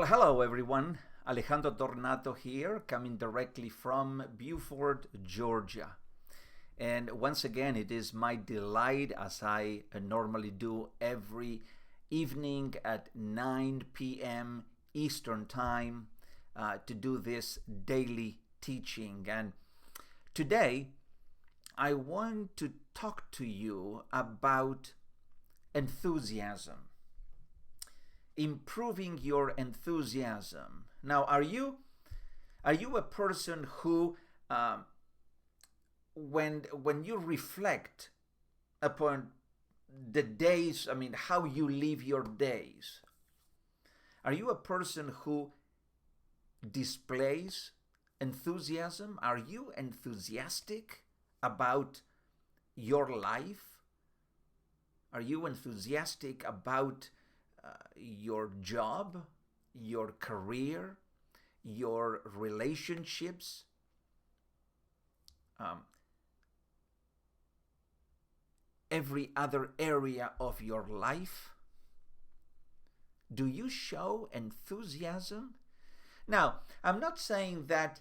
Well, hello everyone. Alejandro Tornato here, coming directly from Beaufort, Georgia. And once again, it is my delight, as I normally do every evening at 9 p.m. Eastern Time, to do this daily teaching. And today, I want to talk to you about enthusiasm. Improving your enthusiasm. Now, are you a person who, when you reflect upon the days, how you live your days, are you a person who displays enthusiasm? Are you enthusiastic about your life? Are you enthusiastic about your job, your career, your relationships? Every other area of your life? Do you show enthusiasm? Now, I'm not saying that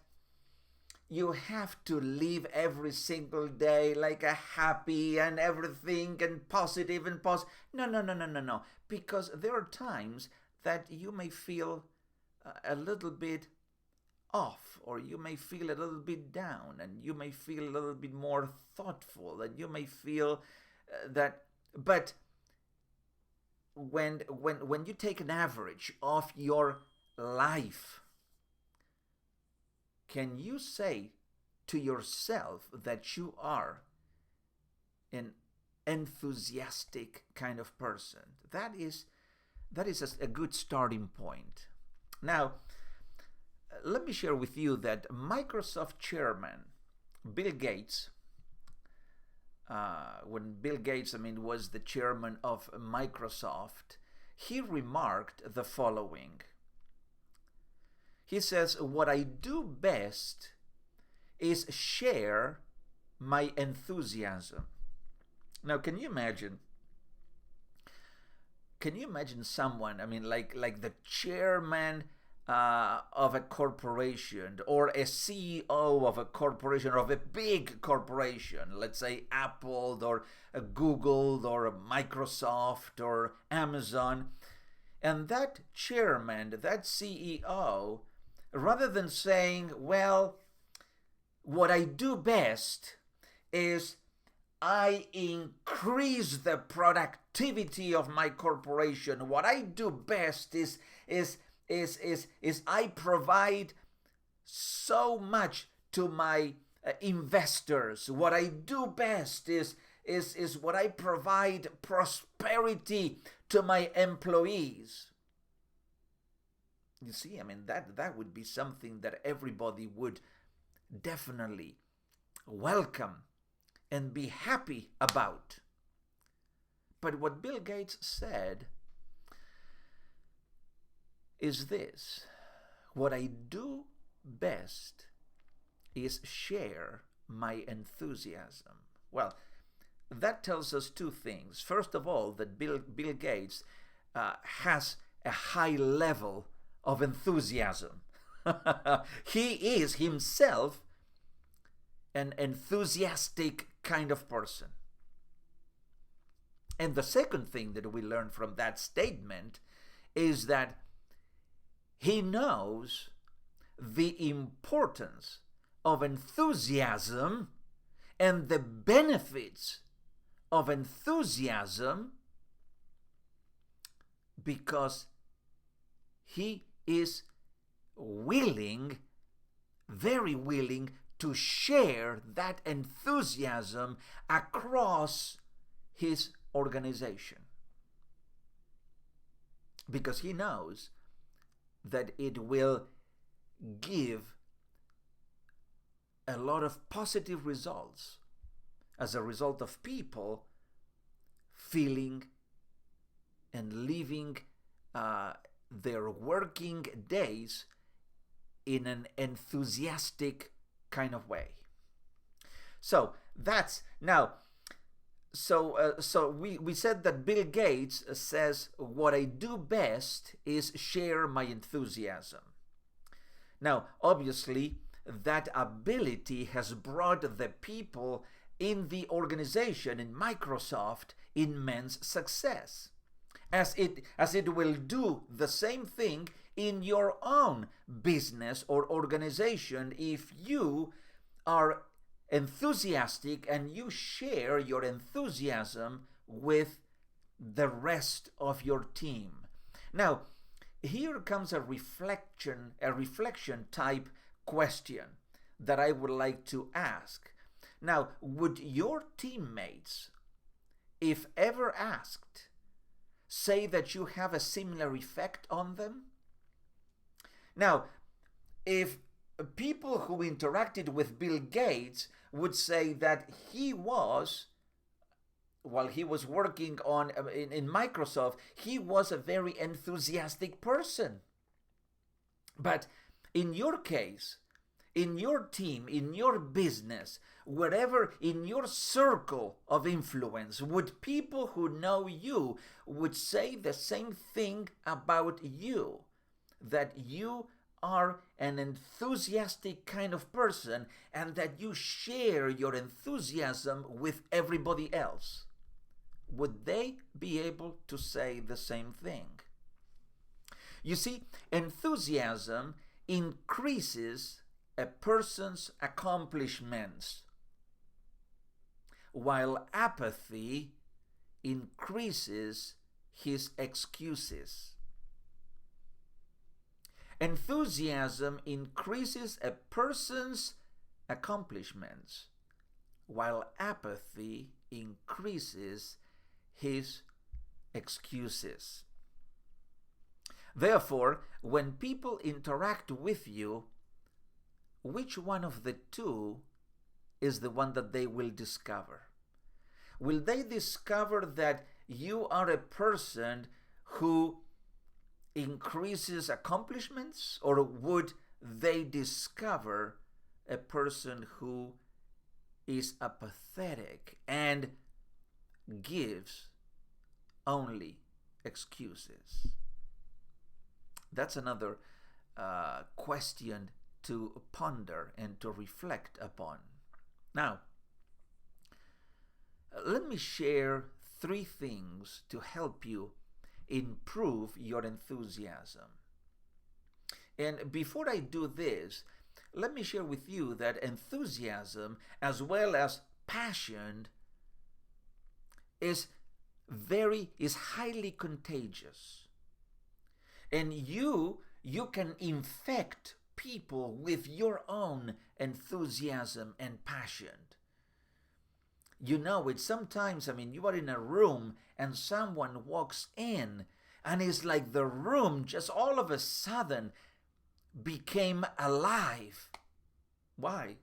you have to live every single day like a happy and everything and positive and positive. No. Because there are times that you may feel a little bit off, or you may feel a little bit down, and you may feel a little bit more thoughtful, and you may feel that. But when you take an average of your life, can you say to yourself that you are an enthusiastic kind of person? That is a good starting point. Now, let me share with you that Microsoft chairman Bill Gates, when Bill Gates, was the chairman of Microsoft, he remarked the following. He says, "What I do best is share my enthusiasm." Now, can you imagine someone, like the chairman of a corporation, or a CEO of a corporation, or of a big corporation, let's say Apple, or Google, or Microsoft, or Amazon, and that chairman, that CEO, rather than saying, well, what I do best is I increase the productivity of my corporation. What I do best is I provide so much to my investors. What I do best is what I provide prosperity to my employees. You see, that would be something that everybody would definitely welcome and be happy about. But what Bill Gates said is this: what I do best is share my enthusiasm. Well, that tells us two things. First of all, that Bill Gates has a high level of enthusiasm. He is himself an enthusiastic kind of person. And the second thing that we learn from that statement is that he knows the importance of enthusiasm and the benefits of enthusiasm, because he is willing, very willing, to share that enthusiasm across his organization, because he knows that it will give a lot of positive results as a result of people feeling and living their working days in an enthusiastic kind of way. So that's now we said that Bill Gates says, what I do best is share my enthusiasm. Now, obviously, that ability has brought the people in the organization, in Microsoft, immense success. As it will do the same thing in your own business or organization if you are enthusiastic and you share your enthusiasm with the rest of your team. Now, here comes a reflection type question that I would like to ask. Now, would your teammates, if ever asked, say that you have a similar effect on them? Now, if people who interacted with Bill Gates would say that he was, while he was working on in Microsoft, he was a very enthusiastic person. But in your case, in your team, in your business, wherever in your circle of influence, would people who know you would say the same thing about you, that you are an enthusiastic kind of person and that you share your enthusiasm with everybody else? Would they be able to say the same thing? You see, enthusiasm increases a person's accomplishments, while apathy increases his excuses. Enthusiasm increases a person's accomplishments, while apathy increases his excuses. Therefore, when people interact with you, which one of the two is the one that they will discover? Will they discover that you are a person who increases accomplishments, or would they discover a person who is apathetic and gives only excuses? That's another question to ponder and to reflect upon. Now, let me share 3 things to help you improve your enthusiasm. And before I do this, let me share with you that enthusiasm, as well as passion, is highly contagious. And you can infect people with your own enthusiasm and passion. You know it sometimes. You are in a room and someone walks in and it's like the room just all of a sudden became alive. Why?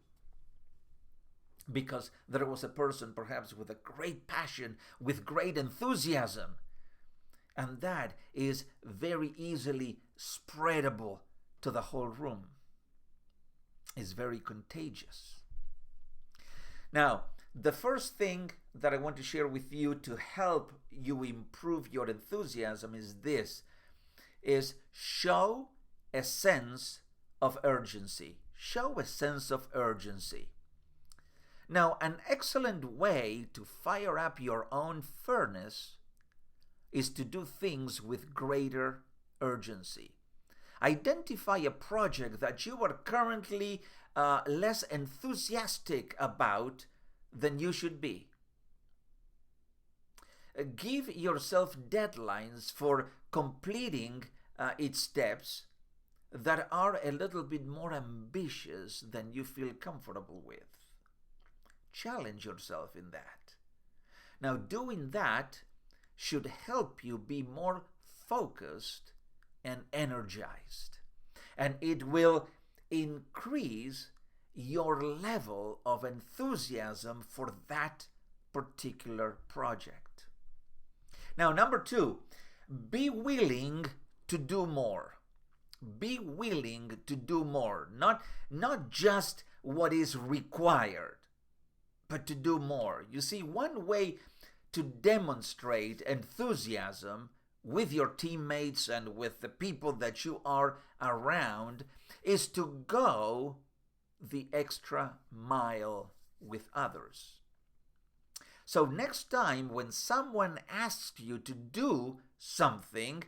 Because there was a person perhaps with a great passion, with great enthusiasm. And that is very easily spreadable to the whole room. It's very contagious. Now, the first thing that I want to share with you to help you improve your enthusiasm is this, is show a sense of urgency. Show a sense of urgency. Now, an excellent way to fire up your own furnace is to do things with greater urgency. Identify a project that you are currently less enthusiastic about than you should be. Give yourself deadlines for completing its steps that are a little bit more ambitious than you feel comfortable with. Challenge yourself in that. Now, doing that should help you be more focused and energized. And it will increase your level of enthusiasm for that particular project. Now, number 2, be willing to do more. Be willing to do more. Not just what is required, but to do more. You see, one way to demonstrate enthusiasm with your teammates and with the people that you are around is to go the extra mile with others. So next time when someone asks you to do something,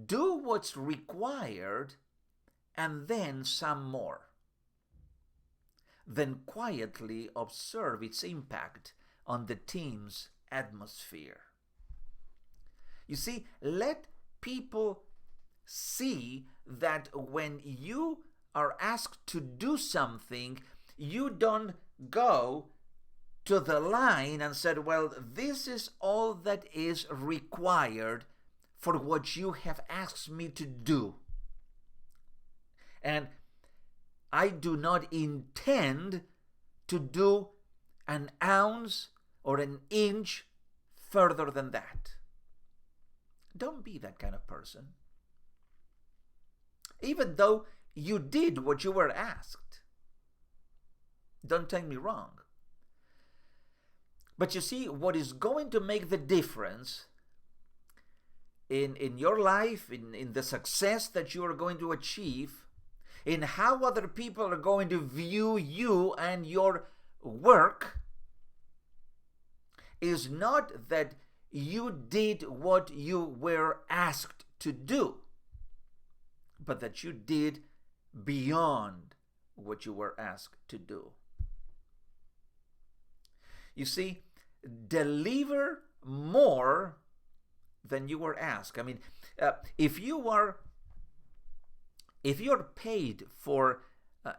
do what's required and then some more. Then quietly observe its impact on the team's atmosphere. You see, let people see that when you are asked to do something, you don't go to the line and said, well, this is all that is required for what you have asked me to do. And I do not intend to do an ounce or an inch further than that. Don't be that kind of person. Even though you did what you were asked. Don't take me wrong. But you see, what is going to make the difference in your life, in the success that you are going to achieve, in how other people are going to view you and your work, is not that you did what you were asked to do, but that you did beyond what you were asked to do. You see, deliver more than you were asked. I mean, if you're paid for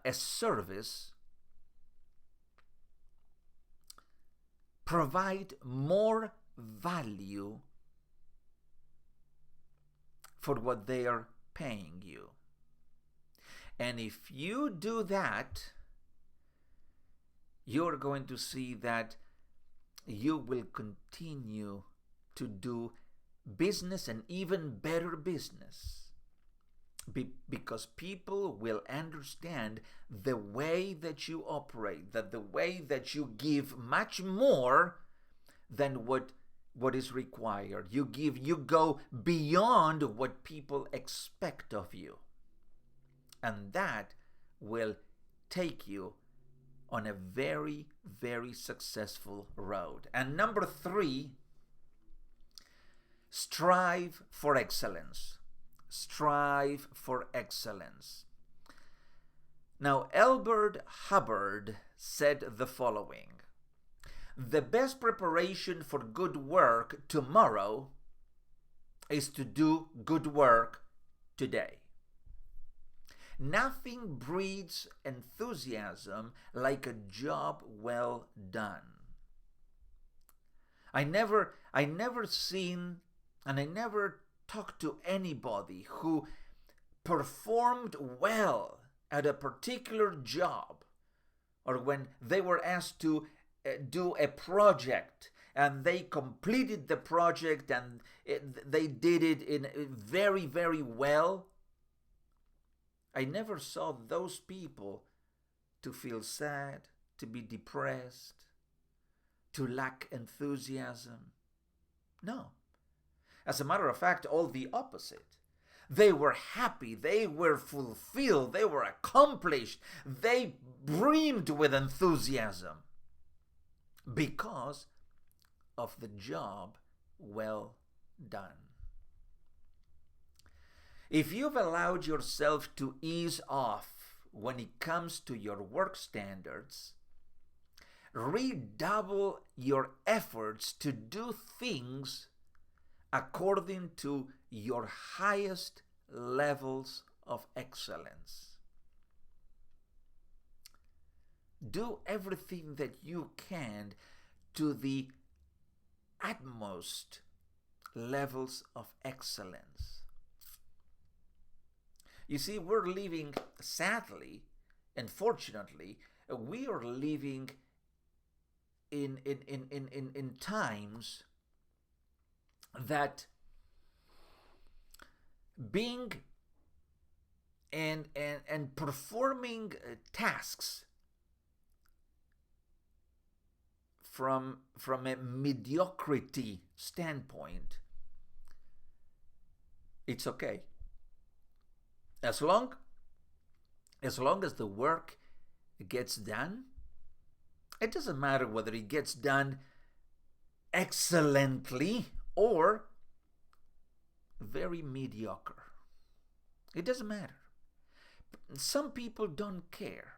a service, provide more value for what they are paying you. And if you do that, you're going to see that you will continue to do business and even better business. Because people will understand the way that you operate, that the way that you give much more than what is required. You go beyond what people expect of you. And that will take you on a very, very successful road. And number 3, strive for excellence. Strive for excellence. Now, Elbert Hubbard said the following: the best preparation for good work tomorrow is to do good work today. Nothing breeds enthusiasm like a job well done. I never seen and I never talked to anybody who performed well at a particular job, or when they were asked to do a project and they completed the project and they did it in very, very well. I never saw those people to feel sad, to be depressed, to lack enthusiasm. No. As a matter of fact, all the opposite. They were happy, they were fulfilled, they were accomplished, they brimmed with enthusiasm because of the job well done. If you've allowed yourself to ease off when it comes to your work standards, redouble your efforts to do things according to your highest levels of excellence. Do everything that you can to the utmost levels of excellence. You see, we're living, sadly and fortunately, we are living in times that being and performing tasks from a mediocrity standpoint, it's okay. As long as the work gets done, it doesn't matter whether it gets done excellently or very mediocre. It doesn't matter. Some people don't care.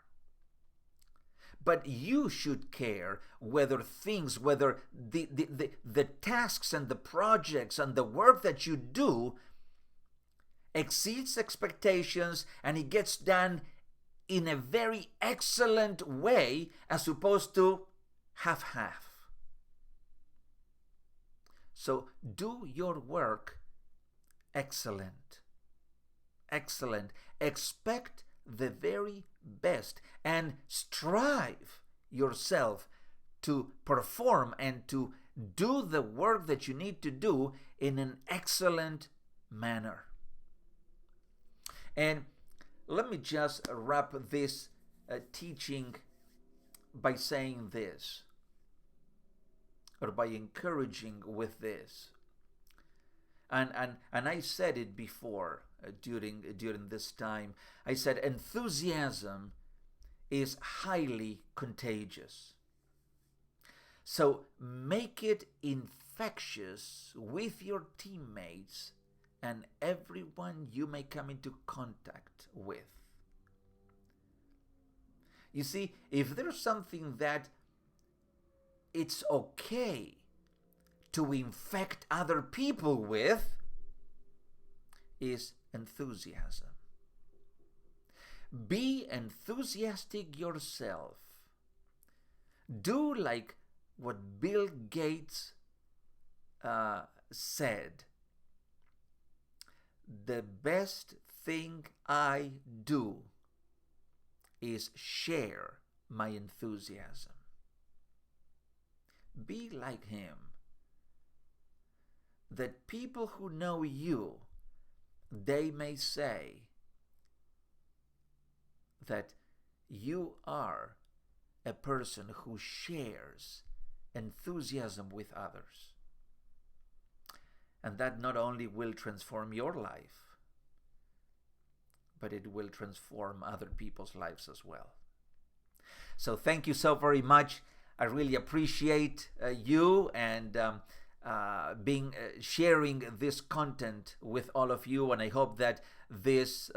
But you should care whether the tasks and the projects and the work that you do exceeds expectations and it gets done in a very excellent way as opposed to half-half. So do your work excellent. Excellent. Expect the very best and strive yourself to perform and to do the work that you need to do in an excellent manner. And let me just wrap this teaching by saying this, or by encouraging with this. And I said it before during this time. I said enthusiasm is highly contagious. So make it infectious with your teammates and everyone you may come into contact with. You see, if there's something that it's okay to infect other people with, is enthusiasm. Be enthusiastic yourself. Do like what Bill Gates said. The best thing I do is share my enthusiasm. Be like him. That people who know you, they may say that you are a person who shares enthusiasm with others. And that not only will transform your life, but it will transform other people's lives as well. So thank you so very much. I really appreciate you and sharing this content with all of you, and I hope that this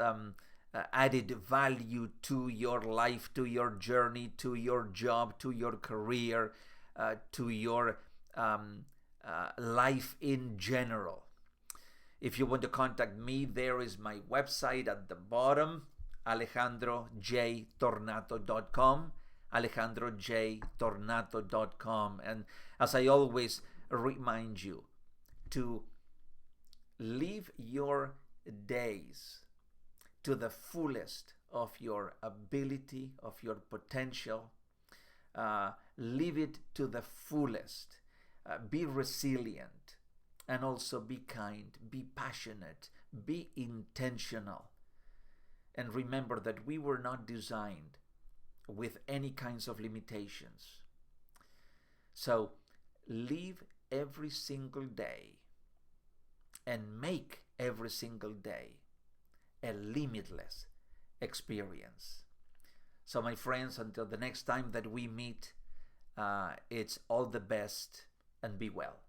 added value to your life, to your journey, to your job, to your career, to your life in general. If you want to contact me, there is my website at the bottom, alejandrojtornato.com, alejandrojtornato.com. And as I always remind you, to live your days to the fullest of your ability, of your potential. Live it to the fullest. Be resilient, and also be kind, be passionate, be intentional. And remember that we were not designed with any kinds of limitations. So live every single day and make every single day a limitless experience. So my friends, until the next time that we meet, it's all the best and be well.